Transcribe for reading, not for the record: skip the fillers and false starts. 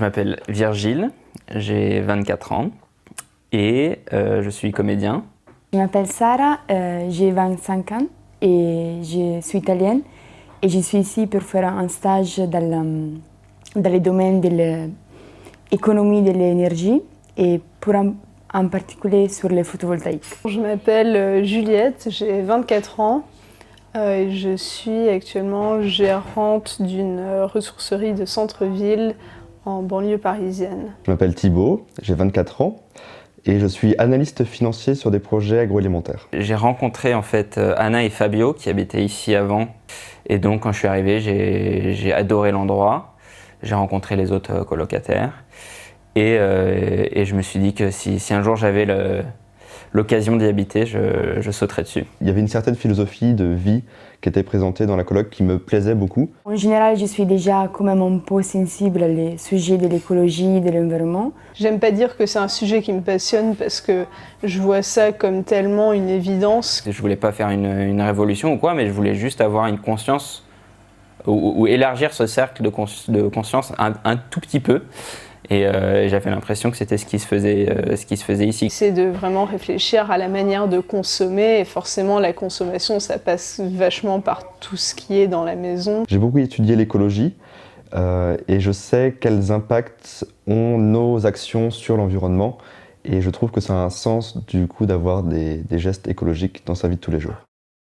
Je m'appelle Virgile, j'ai 24 ans et je suis comédien. Je m'appelle Sara, j'ai 25 ans et je suis italienne et je suis ici pour faire un stage dans le domaine de l'économie de l'énergie et en particulier sur le photovoltaïque. Je m'appelle Juliette, j'ai 24 ans et je suis actuellement gérante d'une ressourcerie de centre-ville en banlieue parisienne. Je m'appelle Thibaut, j'ai 24 ans et je suis analyste financier sur des projets agroalimentaires. J'ai rencontré en fait Anna et Fabio qui habitaient ici avant et donc quand je suis arrivé j'ai adoré l'endroit, j'ai rencontré les autres colocataires et je me suis dit que si un jour j'avais l'occasion d'y habiter, je sauterais dessus. Il y avait une certaine philosophie de vie qui était présentée dans la coloc qui me plaisait beaucoup. En général, je suis déjà quand même un peu sensible aux sujets de l'écologie, de l'environnement. J'aime pas dire que c'est un sujet qui me passionne parce que je vois ça comme tellement une évidence. Je voulais pas faire une révolution ou quoi, mais je voulais juste avoir une conscience ou élargir ce cercle de conscience un tout petit peu. Et j'avais l'impression que c'était ce qui se faisait ici. C'est de vraiment réfléchir à la manière de consommer et forcément la consommation ça passe vachement par tout ce qui est dans la maison. J'ai beaucoup étudié l'écologie et je sais quels impacts ont nos actions sur l'environnement et je trouve que ça a un sens du coup d'avoir des gestes écologiques dans sa vie de tous les jours.